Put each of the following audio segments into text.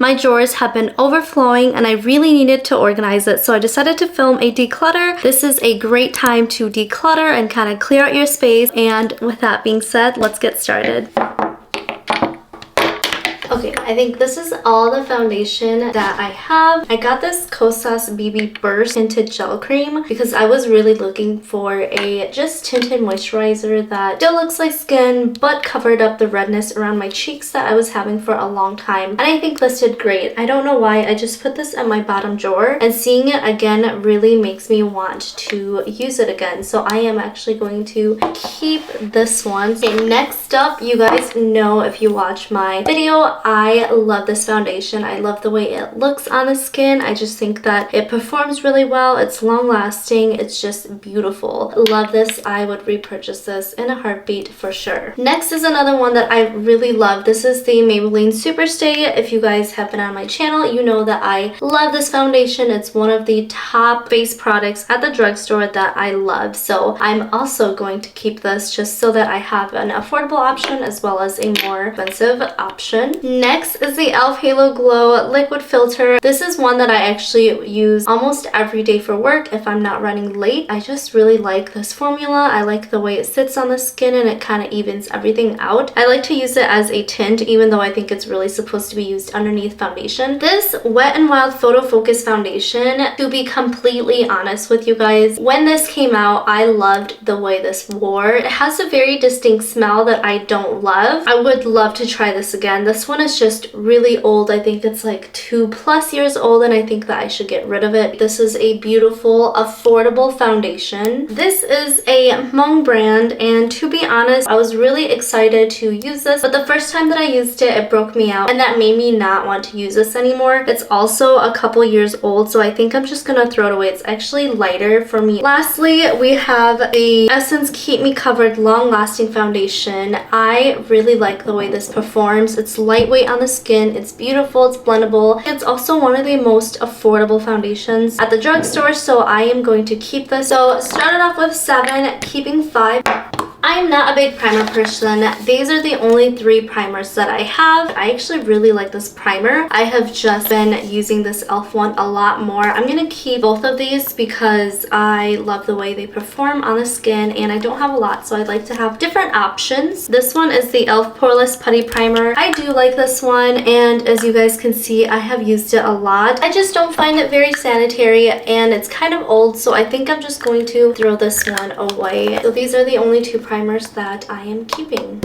My drawers have been overflowing and I really needed to organize it, so I decided to film a declutter. This is a great time to declutter and kind of clear out your space. And with that being said, let's get started. Okay, I think this is all the foundation that I have. I got this xoxo BB Burst Tinted Gel Cream because I was really looking for a just tinted moisturizer that still looks like skin but covered up the redness around my cheeks that I was having for a long time. And I think this did great. I don't know why, I just put this in my bottom drawer and seeing it again really makes me want to use it again. So I am actually going to keep this one. Okay, next up, you guys know if you watch my video, I love this foundation. I love the way it looks on the skin. I just think that it performs really well. It's long lasting. It's just beautiful. Love this. I would repurchase this in a heartbeat for sure. Next is another one that I really love. This is the Maybelline Superstay. If you guys have been on my channel, you know that I love this foundation. It's one of the top face products at the drugstore that I love. So I'm also going to keep this just so that I have an affordable option as well as a more expensive option. Next is the e.l.f. Halo Glow Liquid Filter. This is one that I actually use almost every day for work if I'm not running late. I just really like this formula. I like the way it sits on the skin and it kind of evens everything out. I like to use it as a tint even though I think it's really supposed to be used underneath foundation. This Wet n Wild Photo Focus Foundation, to be completely honest with you guys, when this came out, I loved the way this wore. It has a very distinct smell that I don't love. I would love to try this again. This one is just really old. I think it's like 2+ years old and I think that I should get rid of it. This is a beautiful, affordable foundation. This is a Hmong brand and to be honest, I was really excited to use this, but the first time that I used it, it broke me out and that made me not want to use this anymore. It's also a couple years old, so I think I'm just gonna throw it away. It's actually lighter for me. Lastly, we have the Essence Keep Me Covered Long Lasting Foundation. I really like the way this performs. It's lightweight on the skin, it's beautiful, it's blendable. It's also one of the most affordable foundations at the drugstore, so I am going to keep this. So started off with 7, keeping 5. I'm not a big primer person. These are the only 3 primers that I have. I actually really like this primer. I have just been using this e.l.f. one a lot more. I'm gonna keep both of these because I love the way they perform on the skin and I don't have a lot, so I'd like to have different options. This one is the e.l.f. Poreless Putty Primer. I do like this one and as you guys can see, I have used it a lot. I just don't find it very sanitary and it's kind of old, so I think I'm just going to throw this one away. So these are the only 2 primers that I am keeping.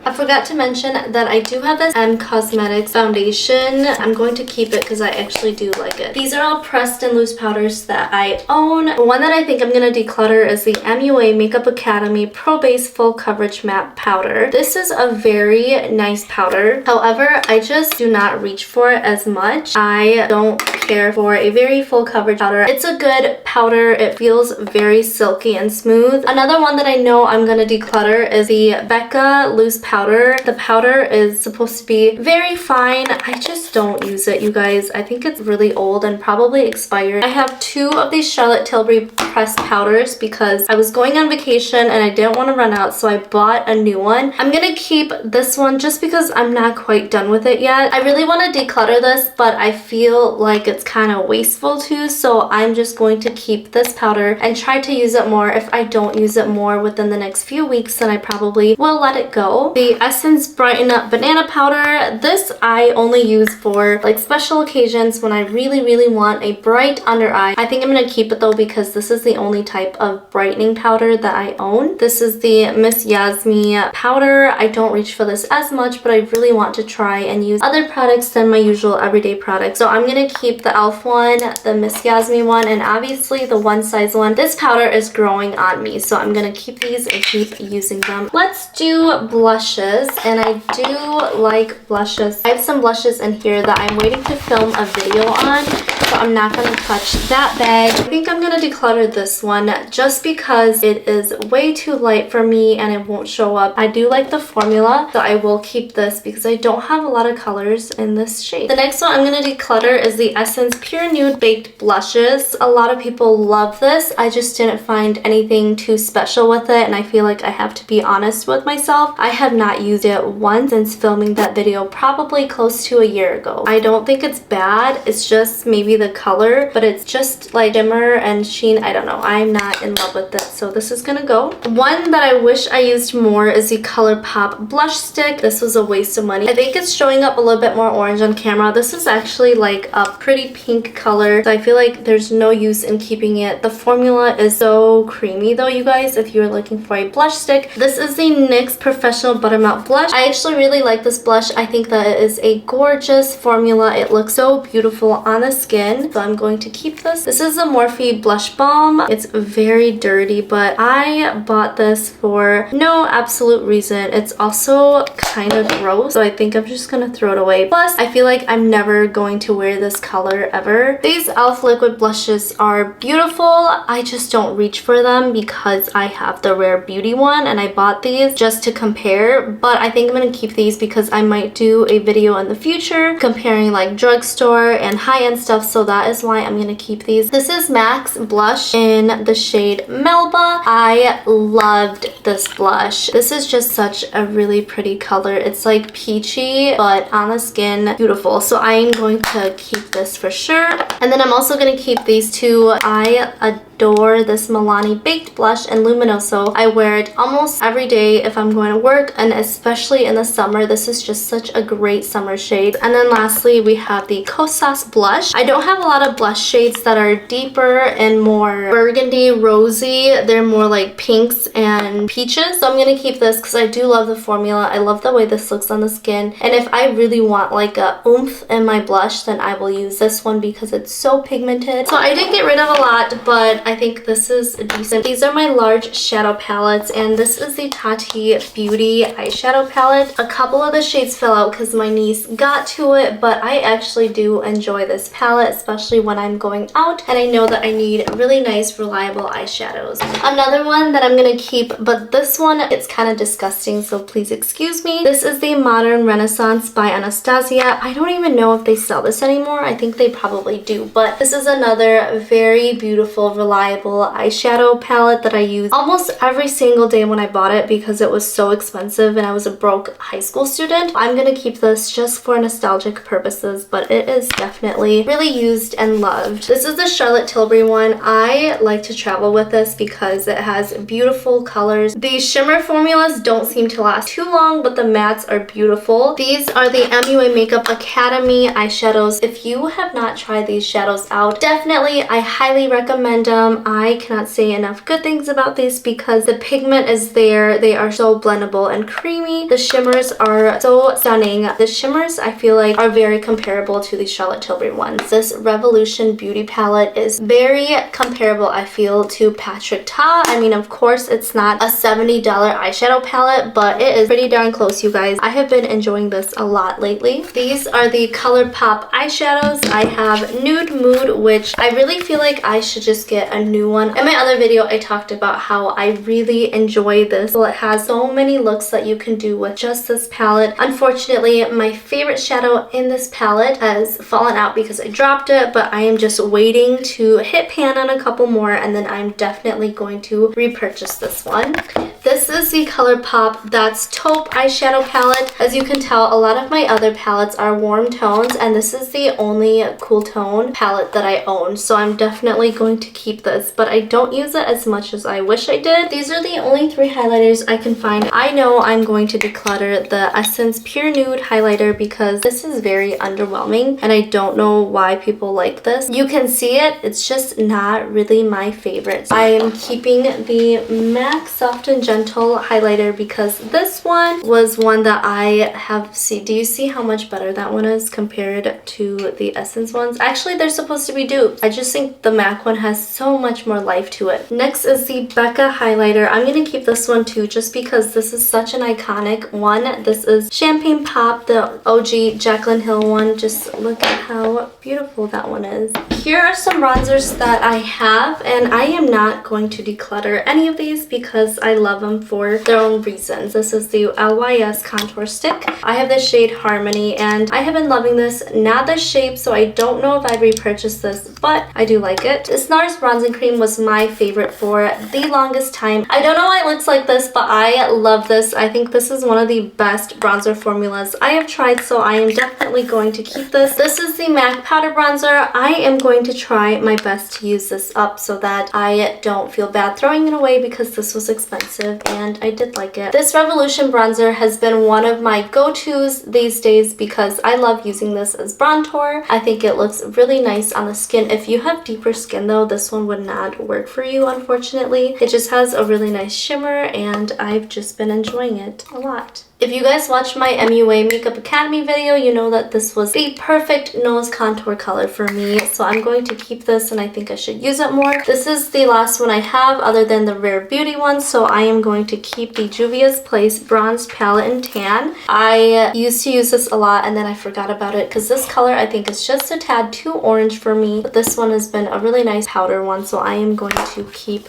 I forgot to mention that I do have this Cosmetics foundation. I'm going to keep it because I actually do like it. These are all pressed and loose powders that I own. The one that I think I'm going to declutter is the MUA Makeup Academy Pro Base Full Coverage Matte Powder. This is a very nice powder. However, I just do not reach for it as much. I don't care for a very full coverage powder. It's a good powder. It feels very silky and smooth. Another one that I know I'm going to declutter is the Becca Loose Powder. The powder is supposed to be very fine. I just don't use it, you guys. I think it's really old and probably expired. I have 2 of these Charlotte Tilbury pressed powders because I was going on vacation and I didn't want to run out, so I bought a new one. I'm gonna keep this one just because I'm not quite done with it yet. I really want to declutter this, but I feel like it's kind of wasteful too, so I'm just going to keep this powder and try to use it more. If I don't use it more within the next few weeks, then I probably will let it go. The Essence Brighten Up Banana Powder. This I only use for like special occasions when I really want a bright under eye. I think I'm gonna keep it though because this is the only type of brightening powder that I own. This is the Miss Yasmi powder. I don't reach for this as much, but I really want to try and use other products than my usual everyday products. So I'm gonna keep the e.l.f. one, the Miss Yasmi one, and obviously the one size one. This powder is growing on me, so I'm gonna keep these and keep using them. Let's do blushes. And I do like blushes. I have some blushes in here that I'm waiting to film a video on. so I'm not going to touch that bag. I think I'm going to declutter this one just because it is way too light for me and it won't show up. I do like the formula, so I will keep this because I don't have a lot of colors in this shade. The next one I'm going to declutter is the Essence Pure Nude Baked Blushes. A lot of people love this. I just didn't find anything too special with it, and I feel like I have to be honest with myself. I have not used it once since filming that video probably close to a year ago. I don't think it's bad. It's just maybe the color, but it's just like shimmer and sheen. I don't know. I'm not in love with it, so this is gonna go. One that I wish I used more is the ColourPop blush stick. This was a waste of money. I think it's showing up a little bit more orange on camera. This is actually like a pretty pink color, so I feel like there's no use in keeping it. The formula is so creamy though, you guys, if you're looking for a blush stick. This is the NYX Professional Buttermelt Blush. I actually really like this blush. I think that it is a gorgeous formula. It looks so beautiful on the skin, so I'm going to keep this. This is a Morphe Blush Balm. It's very dirty, but I bought this for no absolute reason. It's also kind of gross, so I think I'm just gonna throw it away. Plus, I feel like I'm never going to wear this color ever. These e.l.f. liquid blushes are beautiful. I just don't reach for them because I have the Rare Beauty one and I bought these just to compare, but I think I'm gonna keep these because I might do a video in the future comparing like drugstore and high-end stuff, so that is why I'm gonna keep these. This is MAC's blush in the shade Melba. I loved this blush. This is just such a really pretty color. It's like peachy, but on the skin, beautiful. So I am going to keep this for sure. And then I'm also gonna keep these two. I adore this Milani Baked Blush in Luminoso. I wear it almost every day if I'm going to work, and especially in the summer. This is just such a great summer shade. And then lastly, we have the Kosas blush. I don't have a lot of blush shades that are deeper and more burgundy, rosy. They're more like pinks and peaches. So I'm gonna keep this because I do love the formula. I love the way this looks on the skin. And if I really want like a oomph in my blush, then I will use this one because it's so pigmented. So I did get rid of a lot, but I think this is decent. These are my large shadow palettes, and this is the Tati Beauty eyeshadow palette. A couple of the shades fell out because my niece got to it, but I actually do enjoy this palette, especially when I'm going out and I know that I need really nice, reliable eyeshadows. Another one that I'm gonna keep, but this one, it's kind of disgusting, so please excuse me. This is the Modern Renaissance by Anastasia. I don't even know if they sell this anymore. I think they probably do, but this is another very beautiful, reliable eyeshadow palette that I use almost every single day when I bought it because it was so expensive and I was a broke high school student. I'm gonna keep this just for nostalgic purposes, but it is definitely really used and loved. This is the Charlotte Tilbury one. I like to travel with this because it has beautiful colors. The shimmer formulas don't seem to last too long, but the mattes are beautiful. These are the MUA Makeup Academy eyeshadows. If you have not tried these shadows out, definitely, I highly recommend them. I cannot say enough good things about these because the pigment is there. They are so blendable and creamy. The shimmers are so stunning. The shimmers, I feel like, are very comparable to the Charlotte Tilbury ones. This Revolution Beauty palette is very comparable, I feel, to Patrick Ta. I mean, of course, it's not a $70 eyeshadow palette, but it is pretty darn close, you guys. I have been enjoying this a lot lately. These are the ColourPop eyeshadows. I have Nude Mood, which I really feel like I should just get a new one. In my other video, I talked about how I really enjoy this. Well, it has so many looks that you can do with just this palette. Unfortunately, my favorite shadow in this palette has fallen out because I dropped it, but I am just waiting to hit pan on a couple more, and then I'm definitely going to repurchase this one. This is the ColourPop That's Taupe eyeshadow palette. As you can tell, a lot of my other palettes are warm tones, and this is the only cool tone palette that I own, so I'm definitely going to keep this, but I don't use it as much as I wish I did. These are the only three highlighters I can find. I know I'm going to declutter the Essence Pure Nude highlighter because this is very underwhelming, and I don't know why people like this. You can see it, it's just not really my favorite. I am keeping the MAC Soft and Gentle gentle highlighter because this one was one that I have seen. Do you see how much better that one is compared to the Essence ones? Actually, they're supposed to be dupes. I just think the MAC one has so much more life to it. Next is the Becca highlighter. I'm going to keep this one too just because this is such an iconic one. This is Champagne Pop, the OG Jaclyn Hill one. Just look at how beautiful that one is. Here are some bronzers that I have, and I am not going to declutter any of these because I love them for their own reasons. This is the LYS contour stick. I have the shade Harmony, and I have been loving this. Not the shape, so I don't know if I'd repurchase this, but I do like it. This NARS bronzing cream was my favorite for the longest time. I don't know why it looks like this, but I love this. I think this is one of the best bronzer formulas I have tried, so I am definitely going to keep this. This is the MAC powder bronzer. I am going to try my best to use this up so that I don't feel bad throwing it away because this was expensive and I did like it. This Revolution bronzer has been one of my go-tos these days because I love using this as bronzer. I think it looks really nice on the skin. If you have deeper skin though, this one would not work for you, unfortunately. It just has a really nice shimmer and I've just been enjoying it a lot. If you guys watched my MUA Makeup Academy video, you know that this was the perfect nose contour color for me. So I'm going to keep this and I think I should use it more. This is the last one I have other than the Rare Beauty one. So I am going to keep the Juvia's Place Bronze Palette in Tan. I used to use this a lot and then I forgot about it because this color I think is just a tad too orange for me. But this one has been a really nice powder one. So I am going to keep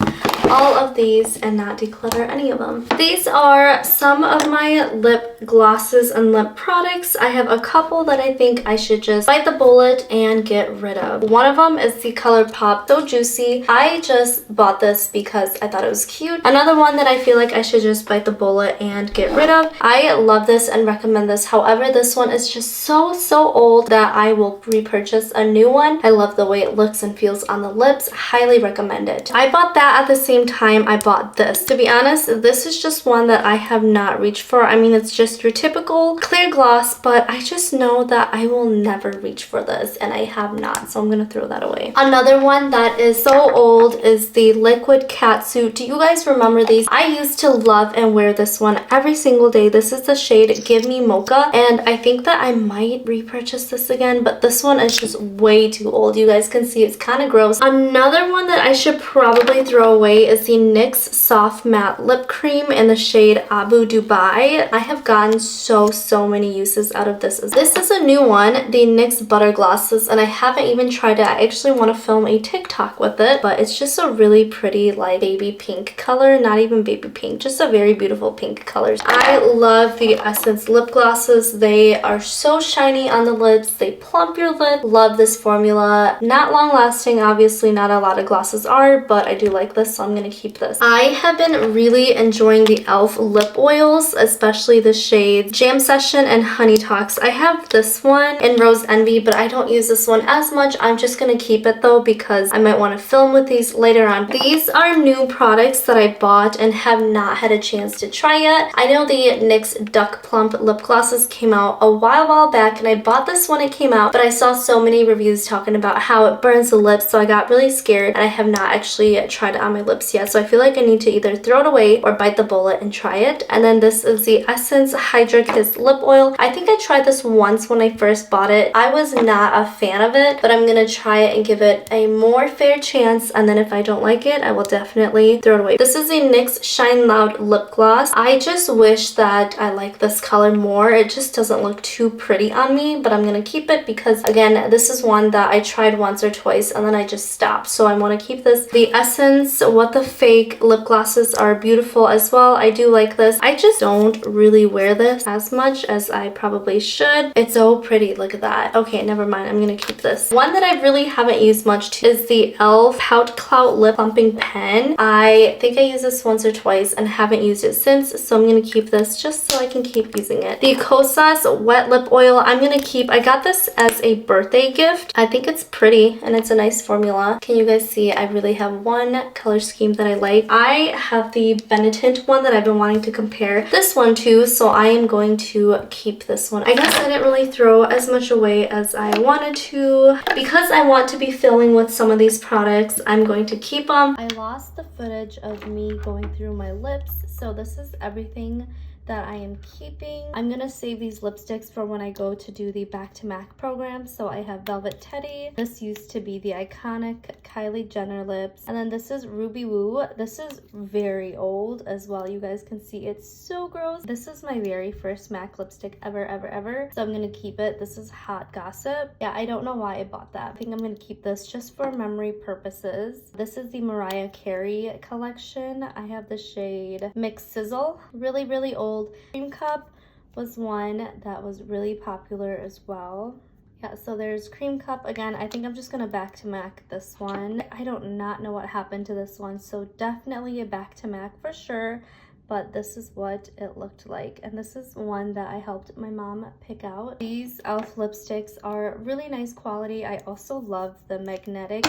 all of these and not declutter any of them. These are some of my lip glosses and lip products. I have a couple that I think I should just bite the bullet and get rid of. One of them is the ColourPop So Juicy. I just bought this because I thought it was cute. Another one that I feel like I should just bite the bullet and get rid of. I love this and recommend this. However, this one is just so old that I will repurchase a new one. I love the way it looks and feels on the lips. Highly recommend it. I bought that at the same time I bought this. To be honest, this is just one that I have not reached for. I mean, it's just your typical clear gloss, but I just know that I will never reach for this and I have not, so I'm gonna throw that away. Another one that is so old is the Liquid Catsuit. Do you guys remember these? I used to love and wear this one every single day. This is the shade Give Me Mocha, and I think that I might repurchase this again, but this one is just way too old. You guys can see it's kind of gross. Another one that I should probably throw away is the NYX Soft Matte Lip Cream in the shade Abu Dubai. I have gotten so many uses out of this. This is a new one, the NYX Butter Glosses, and I haven't even tried it. I actually want to film a TikTok with it, but it's just a really pretty like baby pink color. Not even baby pink, just a very beautiful pink color. I love the Essence lip glosses. They are so shiny on the lips. They plump your lip. Love this formula. Not long lasting, obviously not a lot of glosses are, but I do like this, so I'm gonna keep this. I have been really enjoying the e.l.f. lip oils, especially the shades Jam Session and Honey Talks. I have this one in Rose Envy, but I don't use this one as much. I'm just gonna keep it though because I might want to film with these later on. These are new products that I bought and have not had a chance to try yet. I know the NYX Duck Plump lip glosses came out a while back and I bought this when it came out, but I saw so many reviews talking about how it burns the lips, so I got really scared and I have not actually tried it on my lips yet. So I feel like I need to either throw it away or bite the bullet and try it. And then this is the Essence Hydra Kiss lip oil. I think I tried this once when I first bought it. I was not a fan of it, but I'm gonna try it and give it a more fair chance, and then if I don't like it, I will definitely throw it away. This is the NYX Shine Loud lip gloss. I just wish that I like this color more. It just doesn't look too pretty on me, but I'm gonna keep it because again, this is one that I tried once or twice and then I just stopped, so I want to keep this. The Essence What the Fake lip glosses are beautiful as well. I do like this. I just don't really wear this as much as I probably should. It's so pretty. Look at that. Okay, never mind. I'm gonna keep this. One that I really haven't used much is the e.l.f. Pout Clout Lip Plumping Pen. I think I used this once or twice and haven't used it since, so I'm gonna keep this just so I can keep using it. The Kosas Wet Lip Oil, I'm gonna keep. I got this as a birthday gift. I think it's pretty and it's a nice formula. Can you guys see? I really have one color scheme that I like. I have the Benetint one that I've been wanting to compare this one to, so I am going to keep this one. I guess I didn't really throw as much away as I wanted to. Because I want to be filming with some of these products, I'm going to keep them. I lost the footage of me going through my lips, So this is everything that I am keeping. I'm gonna save these lipsticks for when I go to do the Back to MAC program. So I have Velvet Teddy. This used to be the iconic Kylie Jenner lips. And then this is Ruby Woo. This is very old as well. You guys can see it's so gross. This is my very first MAC lipstick ever. So I'm gonna keep it. This is Hot Gossip. Yeah, I don't know why I bought that. I think I'm gonna keep this just for memory purposes. This is the Mariah Carey collection. I have the shade Mix Sizzle. Really old. Cream Cup was one that was really popular as well. Yeah, so there's Cream Cup again. I think I'm just gonna Back to MAC this one. I don't not know what happened to this one, so definitely a Back to MAC for sure. But this is what it looked like, and this is one that I helped my mom pick out. These e.l.f. lipsticks are really nice quality. I also love the magnetic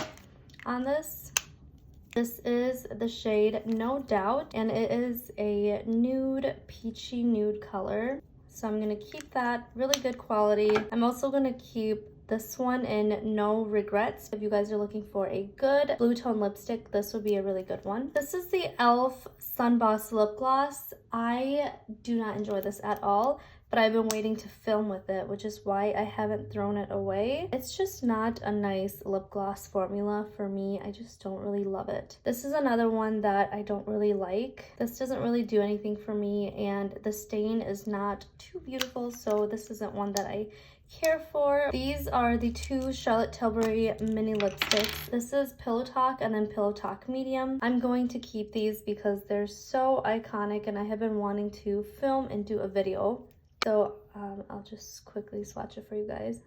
on this. This is the shade No Doubt, and it is a nude, peachy nude color. So I'm gonna keep that, really good quality. I'm also gonna keep this one in No Regrets. If you guys are looking for a good blue tone lipstick, this would be a really good one. This is the e.l.f. Sun Boss Lip Gloss. I do not enjoy this at all, but I've been waiting to film with it, which is why I haven't thrown it away. It's just not a nice lip gloss formula for me. I just don't really love it. This is another one that I don't really like. This doesn't really do anything for me, and the stain is not too beautiful, so this isn't one that I care for. These are the two Charlotte Tilbury mini lipsticks. This is Pillow Talk and then Pillow Talk Medium. I'm going to keep these because they're so iconic, and I have been wanting to film and do a video. So I'll just quickly swatch it for you guys.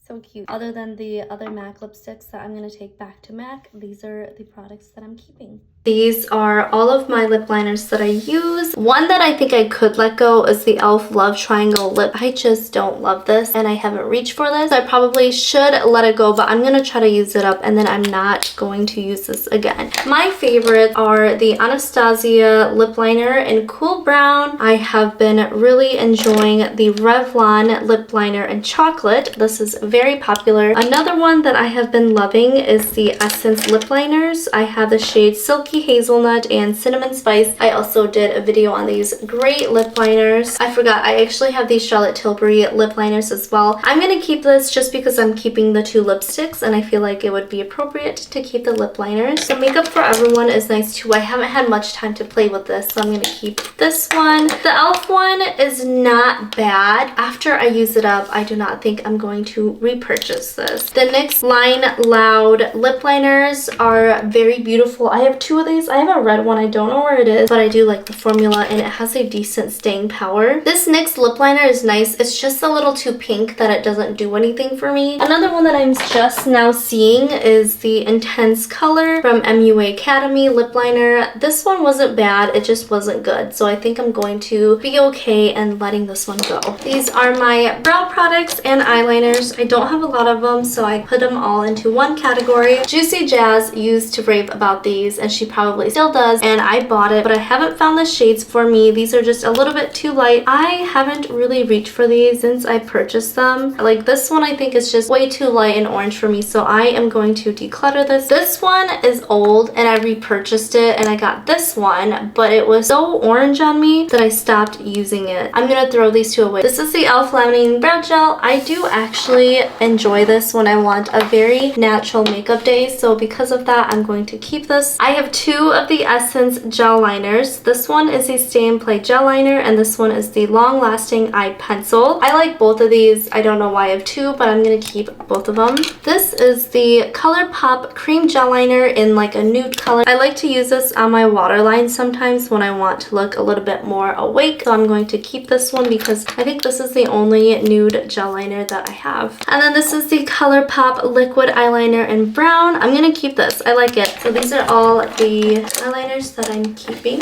So cute. Other than the other MAC lipsticks that I'm going to take back to MAC, these are the products that I'm keeping. These are all of my lip liners that I use. One that I think I could let go is the e.l.f. Love Triangle Lip. I just don't love this, and I haven't reached for this. I probably should let it go, but I'm going to try to use it up, and then I'm not going to use this again. My favorites are the Anastasia lip liner in Cool Brown. I have been really enjoying the Revlon lip liner in Chocolate. This is very popular. Another one that I have been loving is the Essence lip liners. I have the shade Silky Hazelnut and Cinnamon Spice. I also did a video on these great lip liners. I forgot, I actually have these Charlotte Tilbury lip liners as well. I'm gonna keep this just because I'm keeping the two lipsticks, and I feel like it would be appropriate to keep the lip liners. The Makeup for Everyone is nice too. I haven't had much time to play with this, so I'm gonna keep this one. The e.l.f. one is not bad. After I use it up, I do not think I'm going to repurchase this. The NYX Line Loud lip liners are very beautiful. I have two of these. I have a red one. I don't know where it is, but I do like the formula, and it has a decent staying power. This NYX lip liner is nice. It's just a little too pink that it doesn't do anything for me. Another one that I'm just now seeing is the Intense Color from MUA Academy lip liner. This one wasn't bad. It just wasn't good. So I think I'm going to be okay and letting this one go. These are my brow products and eyeliners. I don't have a lot of them, so I put them all into one category. Juicy Jazz used to rave about these, and she probably still does, and I bought it, but I haven't found the shades for me. These are just a little bit too light. I haven't really reached for these since I purchased them. Like this one I think is just way too light and orange for me, so I am going to declutter this. This one is old, and I repurchased it, and I got this one, but it was so orange on me that I stopped using it. I'm gonna throw these two away. This is the e.l.f. Laminating Brow Gel. I do actually enjoy this when I want a very natural makeup day, so because of that, I'm going to keep this. I have two of the Essence gel liners. This one is the Stay and Play gel liner, and this one is the Long Lasting Eye Pencil. I like both of these. I don't know why I have two, but I'm gonna keep both of them. This is the ColourPop Cream Gel Liner in like a nude color. I like to use this on my waterline sometimes when I want to look a little bit more awake, so I'm going to keep this one because I think this is the only nude gel liner that I have. And then this is the ColourPop Liquid Eyeliner in brown. I'm gonna keep this. I like it. So these are all the eyeliners that I'm keeping.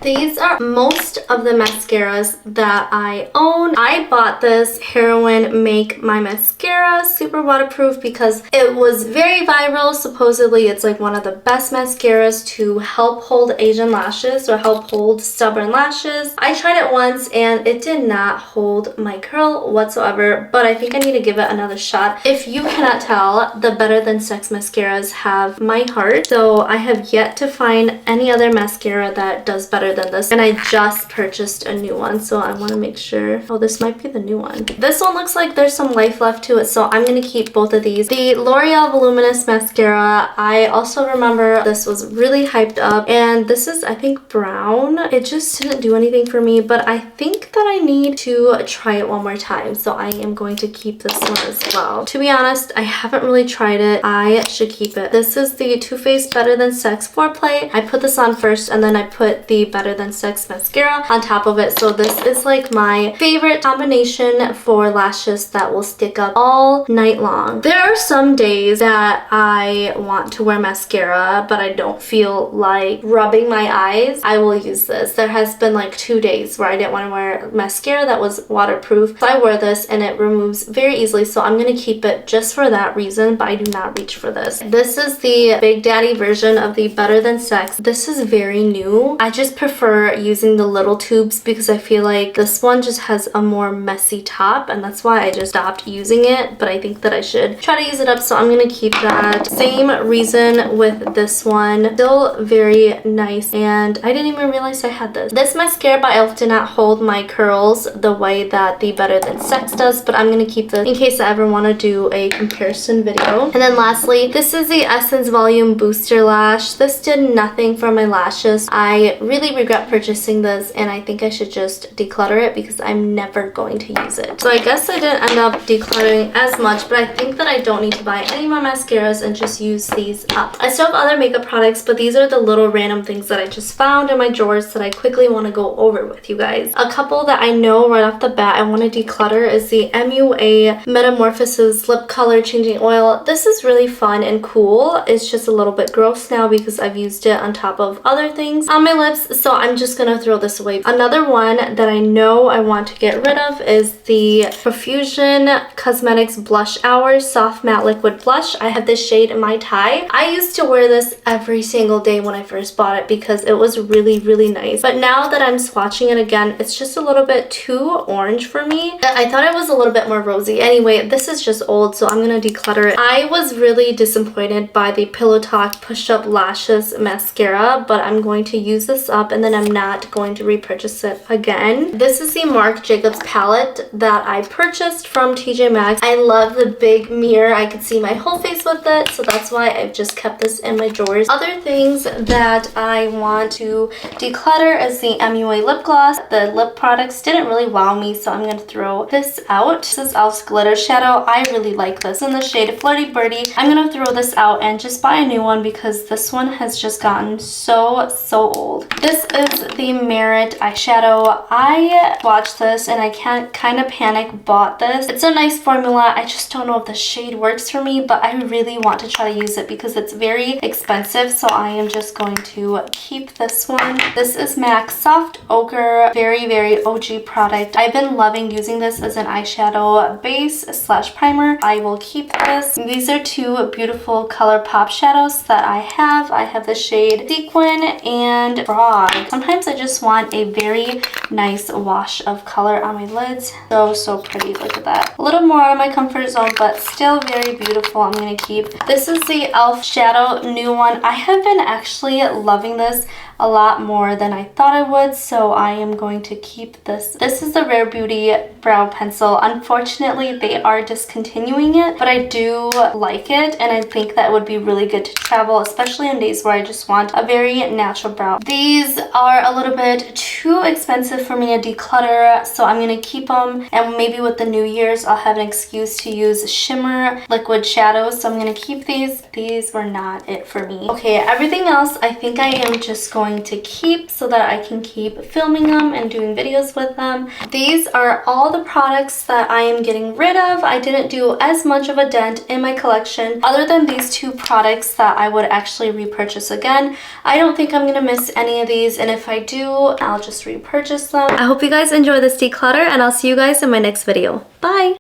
These are most of the mascaras that I own. I bought this Heroin Make My Mascara super waterproof because it was very viral. Supposedly it's like one of the best mascaras to help hold Asian lashes or help hold stubborn lashes. I tried it once and it did not hold my curl whatsoever, but I think I need to give it another shot. If you cannot tell, the Better Than Sex mascaras have my heart, so I have yet to find any other mascara that does better better than this. And I just purchased a new one, so I want to make sure. Oh, this might be the new one. This one looks like there's some life left to it, so I'm going to keep both of these. The L'Oreal Voluminous Mascara, I also remember this was really hyped up, and this is, I think, brown. It just didn't do anything for me, but I think that I need to try it one more time, so I am going to keep this one as well. To be honest, I haven't really tried it. I should keep it. This is the Too Faced Better Than Sex Foreplay. I put this on first, and then I put the Better Than Sex mascara on top of it, so this is like my favorite combination for lashes that will stick up all night long. There are some days that I want to wear mascara, but I don't feel like rubbing my eyes. I will use this. There has been like 2 days where I didn't want to wear mascara that was waterproof, so I wear this and it removes very easily, so I'm going to keep it just for that reason, but I do not reach for this. This is the Big Daddy version of the Better Than Sex. This is very new. I just prefer using the little tubes because I feel like this one just has a more messy top, and that's why I just stopped using it, but I think that I should try to use it up, so I'm going to keep that. Same reason with this one. Still very nice, and I didn't even realize I had this. This mascara by e.l.f. did not hold my curls the way that the Better Than Sex does, but I'm going to keep this in case I ever want to do a comparison video. And then lastly, this is the Essence Volume Booster Lash. This did nothing for my lashes. I really regret purchasing this, and I think I should just declutter it because I'm never going to use it. So I guess I didn't end up decluttering as much, but I think that I don't need to buy any more mascaras and just use these up. I still have other makeup products, but these are the little random things that I just found in my drawers that I quickly want to go over with you guys. A couple that I know right off the bat I want to declutter is the MUA Metamorphosis Lip Color Changing Oil. This is really fun and cool. It's just a little bit gross now because I've used it on top of other things on my lips, so I'm just gonna throw this away. Another one that I know I want to get rid of is the Profusion Cosmetics Blush Hour Soft Matte Liquid Blush. I have this shade in my tie. I used to wear this every single day when I first bought it because it was really, really nice. But now that I'm swatching it again, it's just a little bit too orange for me. I thought it was a little bit more rosy. Anyway, this is just old, so I'm gonna declutter it. I was really disappointed by the Pillow Talk Push Up Lashes mascara, but I'm going to use this up and then I'm not going to repurchase it again. This is the Marc Jacobs palette that I purchased from TJ Maxx. I love the big mirror. I could see my whole face with it, so that's why I've just kept this in my drawers. Other things that I want to declutter is the MUA lip gloss. The lip products didn't really wow me, so I'm going to throw this out. This is e.l.f.'s Glitter Shadow. I really like this in the shade Flirty Birdie. I'm going to throw this out and just buy a new one because this one has just gotten so old. This is the Merit eyeshadow. I watched this and I kind of panic bought this. It's a nice formula. I just don't know if the shade works for me, but I really want to try to use it because it's very expensive, so I am just going to keep this one. This is MAC Soft Ochre, very OG product. I've been loving using this as an eyeshadow base slash primer. I will keep this. These are two beautiful color pop shadows that I have. I have the shade Sequin and Frog. Sometimes I just want a very nice wash of color on my lids. So pretty. Look at that. A little more out of my comfort zone, but still very beautiful. I'm going to keep. This is the e.l.f. Shadow new one. I have been actually loving this a lot more than I thought I would, so I am going to keep this. This is the Rare Beauty brow pencil. Unfortunately, they are discontinuing it, but I do like it, and I think that would be really good to travel, especially on days where I just want a very natural brow. These are a little bit too expensive for me to declutter, so I'm going to keep them, and maybe with the New Year's, I'll have an excuse to use shimmer liquid shadows, so I'm going to keep these. These were not it for me. Okay, everything else I think I am just going to keep so that I can keep filming them and doing videos with them. These are all the products that I am getting rid of. I didn't do as much of a dent in my collection other than these two products that I would actually repurchase again. I don't think I'm gonna miss any of these, and if I do, I'll just repurchase them. I hope you guys enjoy this declutter, and I'll see you guys in my next video. Bye!